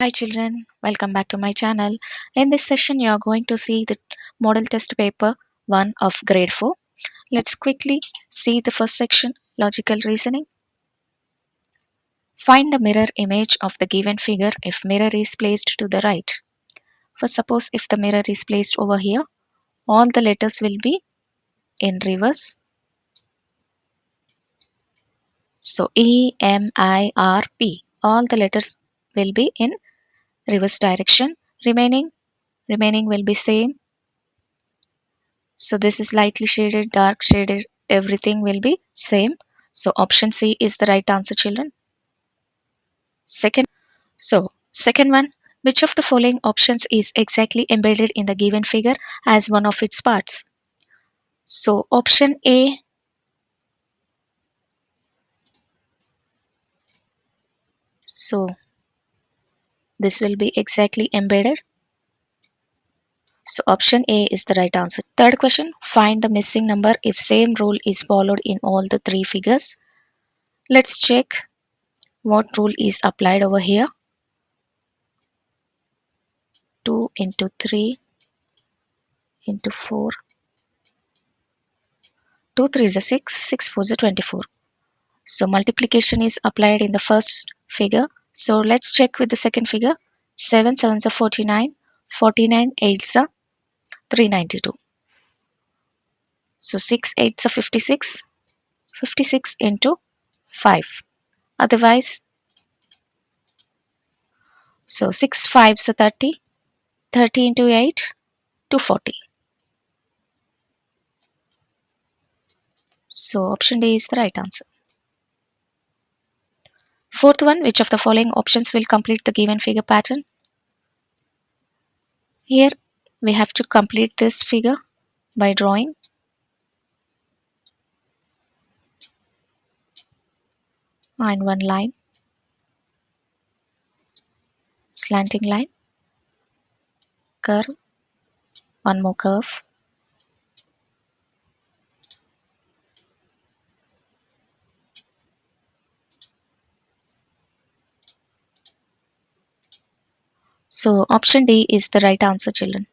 Hi children, welcome back to my channel. In this session, you are going to see the model test paper 1 of grade 4. Let's quickly see the first section, logical reasoning. Find the mirror image of the given figure if mirror is placed to the right. First, suppose if the mirror is placed over here, all the letters will be in reverse. So E, M, I, R, P. All the letters will be in reverse direction. Remaining will be same. So this is lightly shaded, dark shaded, everything will be same. So option C is the right answer, children. Second, second one, which of the following options is exactly embedded in the given figure as one of its parts? So option A, so this will be exactly embedded. So option A is the right answer. Third question, find the missing number if same rule is followed in all the three figures. Let's check what rule is applied over here. 2 into 3 into 4. 2 3 is a 6, 6 4 is a 24. So multiplication is applied in the first figure. So let's check with the second figure. 7 7 is a 49, 49 8 is a 392. So 6 8 is a 56, 56 into 5. Otherwise, so 6 5 is a 30, 30 into 8, 240. So option D is the right answer. Fourth one, which of the following options will complete the given figure pattern? Here we have to complete this figure by drawing and one line, slanting line, curve, one more curve. So option D is the right answer, children.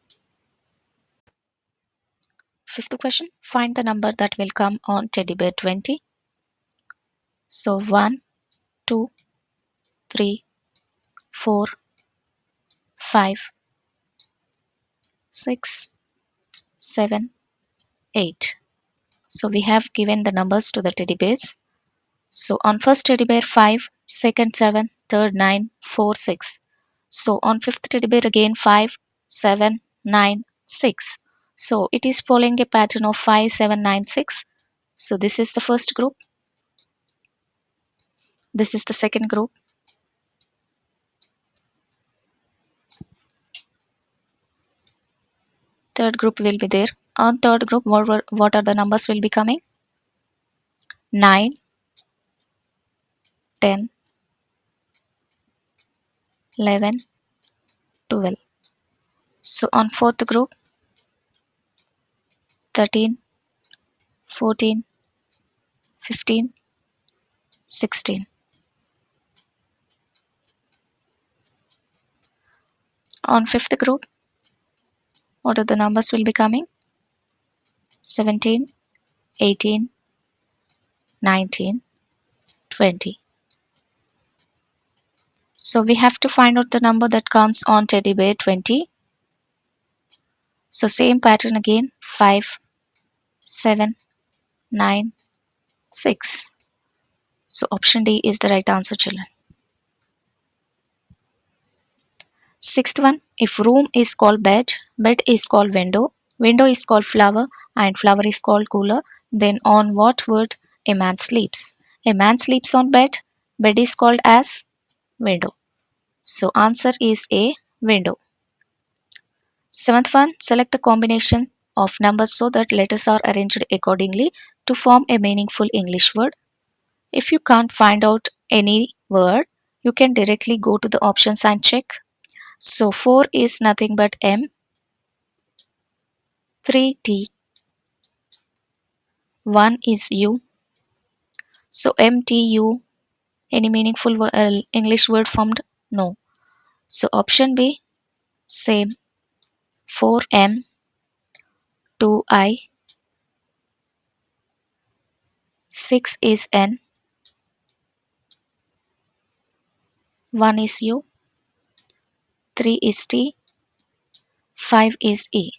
Fifth question, find the number that will come on teddy bear 20. So 1, 2, 3, 4, 5, 6, 7, 8. So we have given the numbers to the teddy bears. So on first teddy bear 5, second 7, third 9, 4, 6. So on fifth teddy bear again 5, 7, 9, 6. So it is following a pattern of 5, 7, 9, 6. So this is the first group. This is the second group. Third group will be there. On third group, what are the numbers will be coming? 9, 10, 11, 12. So on fourth group, 13, 14, 15, 16. On fifth group, what are the numbers will be coming? 17, 18, 19, 20. So we have to find out the number that comes on teddy bear 20. So same pattern again, 5, 7, 9, 6. So option D is the right answer, children. Sixth one, if room is called bed, bed is called window, window is called flower, and flower is called cooler, then on what word a man sleeps? A man sleeps on bed, bed is called as window. So answer is A, window. Seventh one, select the combination of numbers so that letters are arranged accordingly to form a meaningful English word. If you can't find out any word, you can directly go to the options and check. So 4 is nothing but M, 3 T, 1 is U. So MTU, any meaningful English word formed? No. So option B, same. 4M, 2I, 6 is N, 1 is U, 3 is T, 5 is E.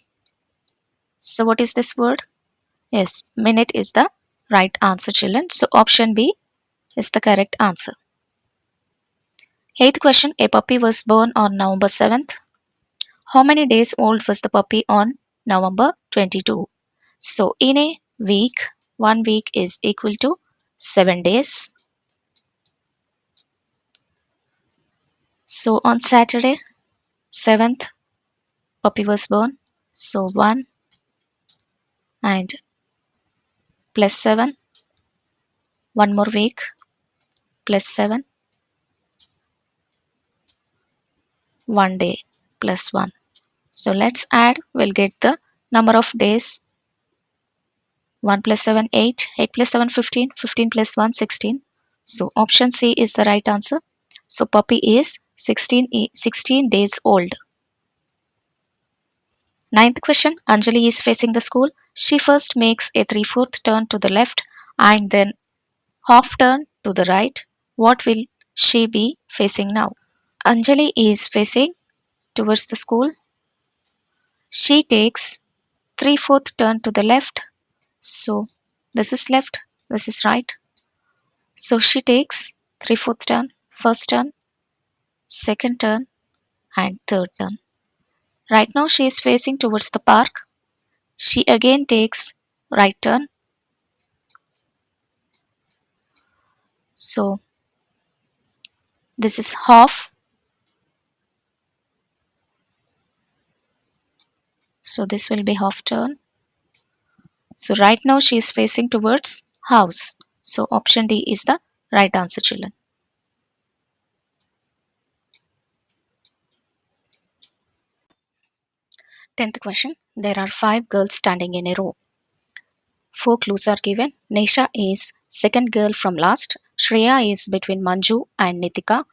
So what is this word? Yes, minute is the right answer, children. So option B is the correct answer. Eighth question, a puppy was born on November 7th. How many days old was the puppy on November 22? So in a week, 1 week is equal to 7 days. So on Saturday, 7th, puppy was born. So 1 and plus 7, one more week plus 7, 1 day plus 1. So let's add, we'll get the number of days. 1 plus 7, 8, 8 plus 7, 15, 15 plus 1, 16. So option C is the right answer. So puppy is 16 days old. Ninth question, Anjali is facing the school. She first makes a 3/4 turn to the left and then half turn to the right. What will she be facing now? Anjali is facing towards the school. She takes 3/4 turn to the left. So this is left, this is right. So she takes 3/4 turn, first turn, second turn, and third turn. Right now she is facing towards the park. She again takes right turn. So this is half. So this will be half turn. So right now she is facing towards house. So option D is the right answer, children. 10th question. There are 5 girls standing in a row. 4 clues are given. Nesha is second girl from last. Shreya is between Manju and Nitika.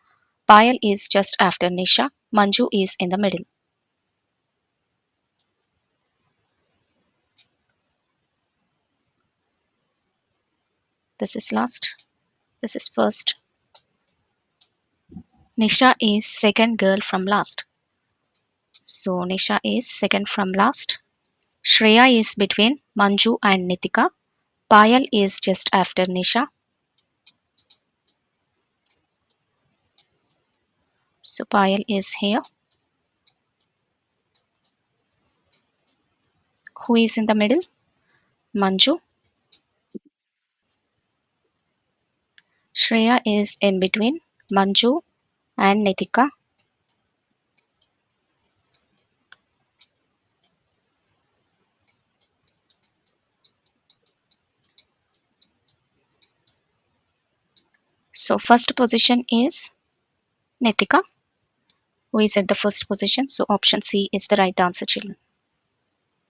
Payal is just after Nisha. Manju is in the middle. This is last. This is first. Nisha is second girl from last. So Nisha is second from last. Shreya is between Manju and Nitika. Payal is just after Nisha. So Payal is here. Who is in the middle? Manju. Shreya is in between Manju and Nitika. So first position is Nitika, who is at the first position. So option C is the right answer, children.